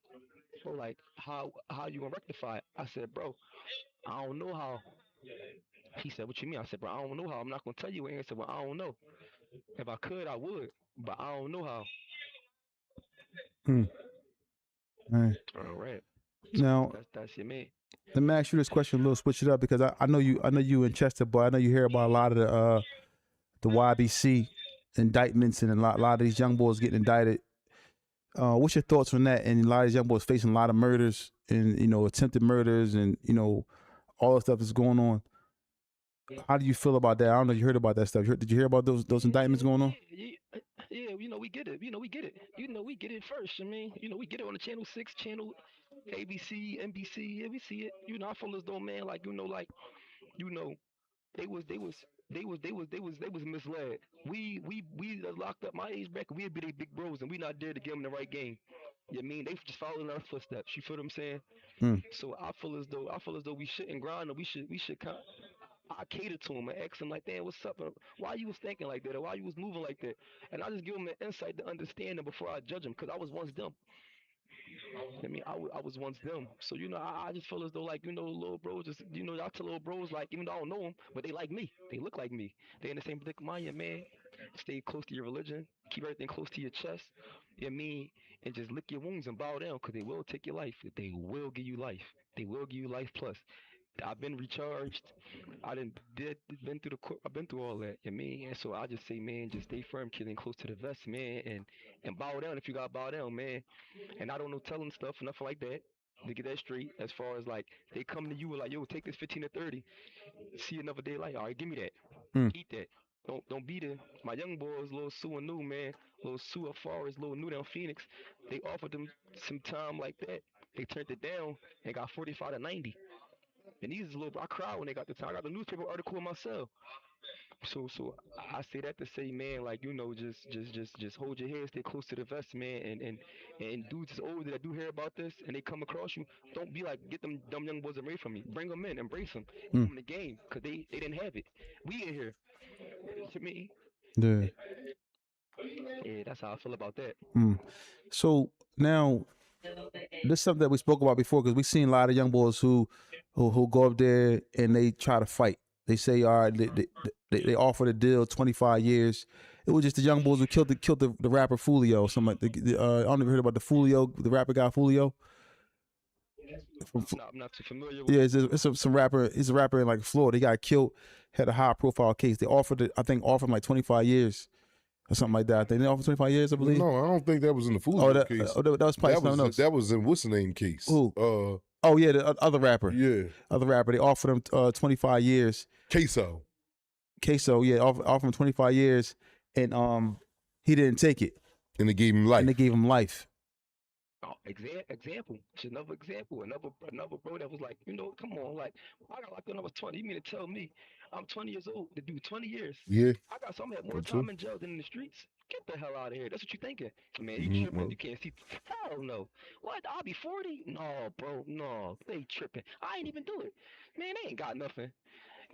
bro, like, how you gonna rectify it? I said, bro, I don't know how. He said, what you mean? I said, bro, I don't know how. I'm not gonna tell you. And he said, well, I don't know. If I could, I would, but I don't know how. All right. All right. Now, That's your man. let me ask you this question a little, switch it up, because I know you in Chester, but I know you hear about a lot of the YBC indictments and a lot of these young boys getting indicted. What's your thoughts on that? And a lot of these young boys facing a lot of murders and, you know, attempted murders and, you know, all the stuff that's going on. How do you feel about that? I don't know if you heard about that stuff. Did you hear about those indictments going on? Yeah, we get it. We get it. We get it first. We get it on the Channel 6, Channel ABC, NBC. Yeah, we see it. I feel as though, man, like, you know, they was they was they was misled. We locked up my age back. We'd be they big bros, and we not there to give them the right game. They just following our footsteps. You feel what I'm saying? Mm. So I feel as though we shouldn't grind, or we should I cater to him and ask him like, damn, what's up? Why you was thinking like that? Or why you was moving like that? And I just give him an insight to understand him before I judge him, because I was once them. I was once them. So, I just feel as though, like, little bros, just, I tell little bros, like, even though I don't know them, but they like me. They look like me. They in the same predicament, man. Stay close to your religion. Keep everything close to your chest. And just lick your wounds and bow down, because they will take your life. They will give you life. They will give you life plus. I've been recharged. Been through the court. I've been through all that. And so I just say, man, just stay firm, keeping close to the vest, man, and bow down if you got to bow down, man. And I don't know telling stuff or nothing like that. To get that straight, as far as like they come to you with like, yo, take this 15 or 30, see another day light. All right, give me that. Mm. Eat that. Don't be the my young boys, little Sue and New, man, little Sue of Forest, little New down Phoenix. They offered them some time like that. They turned it down and got 45 to 90. And these little, I cried when they got the time. I got the newspaper article myself. So I say that to say, man, like, just hold your head, stay close to the vest, man, and dudes is older that do hear about this and they come across you, don't be like, get them dumb young boys away from me. Bring them in, embrace them, give them the game, cause they didn't have it. We in here, to me. Yeah. Yeah, that's how I feel about that. Mm. So now, this is something that we spoke about before, because we've seen a lot of young boys who go up there and they try to fight. They say, all right, they offer the deal 25 years. It was just the young boys who killed the rapper Fulio or something like that. I don't even heard about the Fulio, the rapper guy Fulio. I'm not too familiar with Yeah, it's some rapper. He's a rapper in like Florida. He got killed, had a high profile case. They offered him like 25 years or something like that. I think they offered 25 years, I believe. No, I don't think that was in the Fulio case. That was probably something else. That was in what's the name case? Who? Oh yeah, the other rapper. Yeah, other rapper. They offered him 25 years. Queso, yeah, offered him 25 years, and he didn't take it. and they gave him life. And they gave him life. Example. Just another example. Another bro that was like, come on, like I got locked when I was 20. You mean to tell me I'm 20 years old to do 20 years? Yeah, I got some had more that too. time in jail than in the streets. Get the hell out of here. That's what you thinking. Man, you tripping. Well, You can't see. Hell no. What? I'll be 40? No, bro. No. They tripping. I ain't even do it. Man, they ain't got nothing.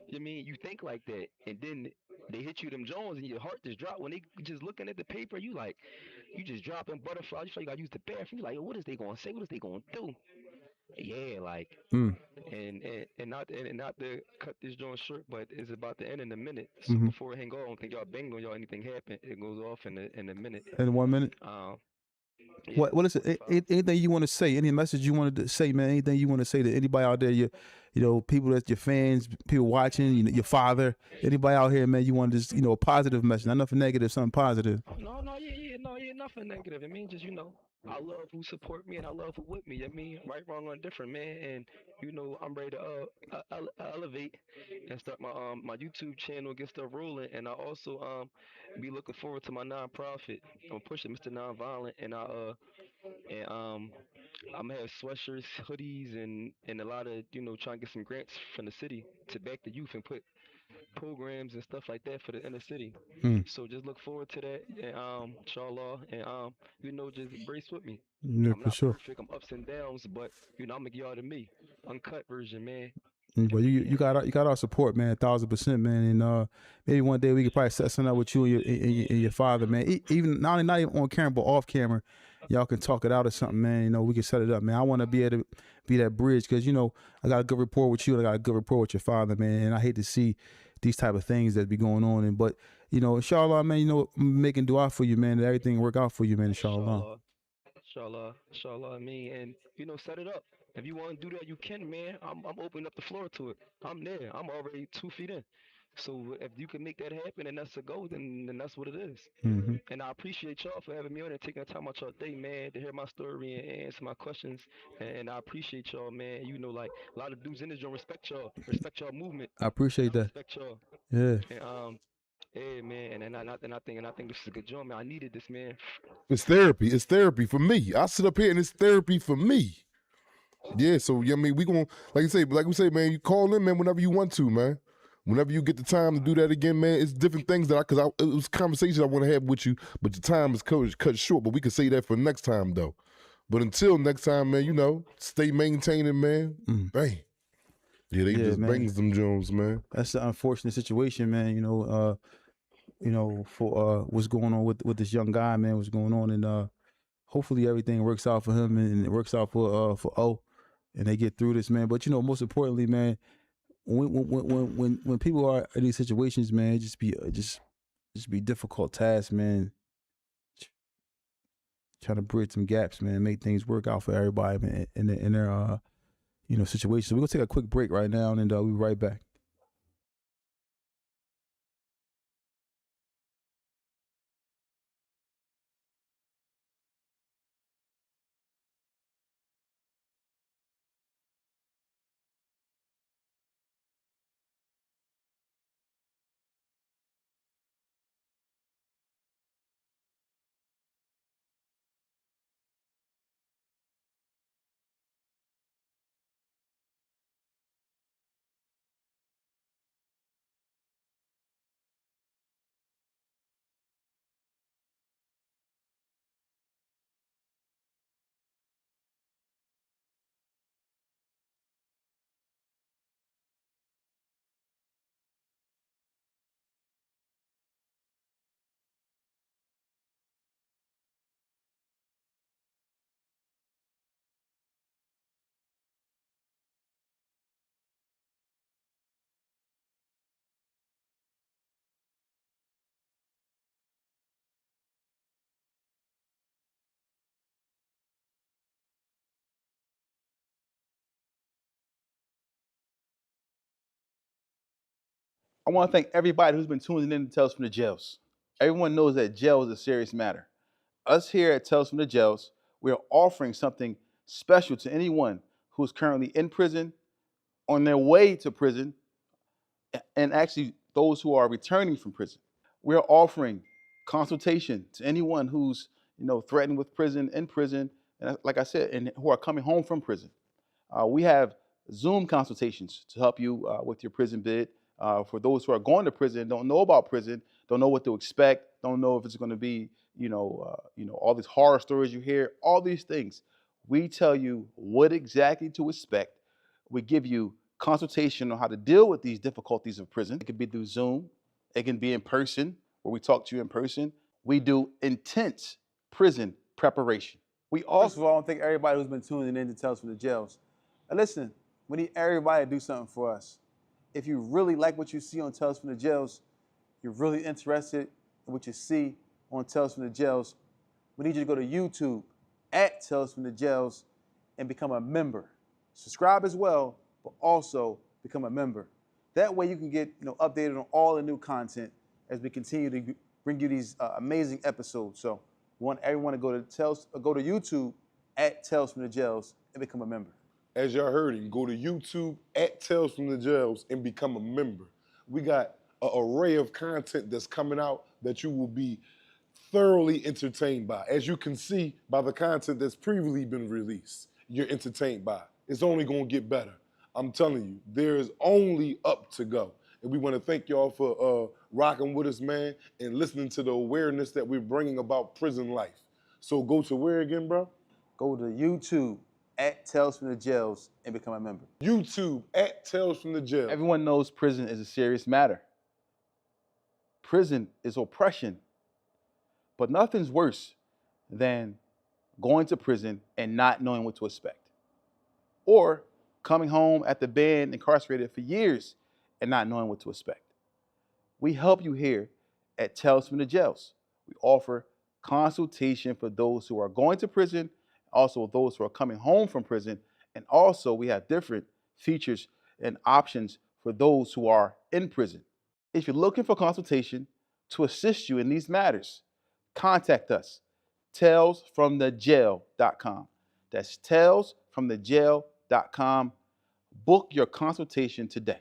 You mean you think like that, and then they hit you them Jones, and your heart just drop when they just looking at the paper. You like, you just dropping butterflies. You feel like you gotta use the bathroom. You like, what is they gonna say? What is they gonna do? Yeah, like, Mm. and not to cut this joint short, but it's about to end in a minute. So Mm-hmm. before it hang on, I don't think y'all bang on y'all anything happen. It goes off in a minute. In 1 minute. Um, yeah, What is it? 1:45. Anything you want to say? Any message you wanted to say, man? Anything you want to say to anybody out there? You know, people that's your fans, people watching. You know, your father. Anybody out here, man? You want to just, a positive message, not nothing negative, something positive. No, no, yeah, no, yeah, nothing negative. I mean, just I love who support me and I love who with me. I mean, right, wrong, or indifferent, man. And I'm ready to elevate and start my YouTube channel, get stuff rolling. And I also be looking forward to my nonprofit. I'm pushing Mr. Nonviolent, and I'm gonna have sweatshirts, hoodies, and a lot of trying to get some grants from the city to back the youth and put programs and stuff like that for the inner city. Mm. So just look forward to that, and inshallah, and just brace with me. Yeah, I'm for not sure. perfect, I'm ups and downs, but I'm gonna give y'all to me, uncut version, man. But And we you got you got our support, man, 1,000%, man. And maybe one day we could probably set something up with you and your father, man. Even not even on camera, but off camera, y'all can talk it out or something, man. We can set it up, man. I want to be able to be that bridge because I got a good rapport with you and I got a good rapport with your father, man. And I hate to see these type of things that be going on. And but inshallah, man, I'm making dua for you, man. That everything work out for you, man. Inshallah. inshallah. Inshallah, I mean, and set it up. If you want to do that, you can, man. I'm opening up the floor to it. I'm there. I'm already 2 feet in. So if you can make that happen and that's a go, then that's what it is. Hmm. And I appreciate y'all for having me on and taking the time out your day, man, to hear my story and answer my questions. And I appreciate y'all, man. Like a lot of dudes in this joint respect y'all movement, I and appreciate I that. respect y'all. Yeah. And yeah, man. And I think this is a good joint, man. I needed this, man. it's therapy. It's therapy for me. I sit up here and it's therapy for me. Yeah, so I mean, we gonna like we say, man. You call in, man, whenever you want to, man. Whenever you get the time to do that again, man. It's different things it was conversations I want to have with you, but the time is cut short. But we can say that for next time, though. But until next time, man, stay maintaining, man. Mm. Bang. Yeah, they just man. bangs them Jones, man. That's an unfortunate situation, man. For what's going on with this young guy, man. What's going on, and hopefully everything works out for him and it works out for O, and they get through this, man. But most importantly, man, when people are in these situations, man, it just be difficult tasks, man. Trying to bridge some gaps, man, make things work out for everybody, man, in their situations. So we're gonna take a quick break right now, and we'll be right back. I want to thank everybody who's been tuning in to Tales from the Jails. Everyone knows that jail is a serious matter. Us here at Tales from the Jails, we are offering something special to anyone who is currently in prison, on their way to prison, and actually those who are returning from prison. We are offering consultation to anyone who's threatened with prison, in prison, and like I said, and who are coming home from prison. We have Zoom consultations to help you with your prison bid. For those who are going to prison, don't know about prison, don't know what to expect, don't know if it's going to be, all these horror stories you hear, all these things. We tell you what exactly to expect. We give you consultation on how to deal with these difficulties of prison. It could be through Zoom. It can be in person, where we talk to you in person. We do intense prison preparation. We also, first of all, I want to thank everybody who's been tuning in to Tales from the Jails. And listen, we need everybody to do something for us. If you really like what you see on Tales from the Jails, you're really interested in what you see on Tales from the Jails, we need you to go to YouTube at Tales from the Jails and become a member. Subscribe as well, but also become a member. That way you can get updated on all the new content as we continue to bring you these amazing episodes. So we want everyone to go to YouTube at Tales from the Jails and become a member. As y'all heard him, go to YouTube at Tales from the Jails and become a member. We got an array of content that's coming out that you will be thoroughly entertained by. As you can see by the content that's previously been released, you're entertained by. It's only gonna get better. I'm telling you, there's only up to go. And we wanna thank y'all for rocking with us, man, and listening to the awareness that we're bringing about prison life. So go to where again, bro? Go to YouTube at Tales from the Jails and become a member. YouTube at Tales from the Jails. Everyone knows prison is a serious matter. Prison is oppression. But nothing's worse than going to prison and not knowing what to expect. Or coming home after being incarcerated for years and not knowing what to expect. We help you here at Tales from the Jails. We offer consultation for those who are going to prison, also those who are coming home from prison, and also we have different features and options for those who are in prison. If you're looking for consultation to assist you in these matters, contact us, talesfromthejail.com. That's talesfromthejail.com. Book your consultation today.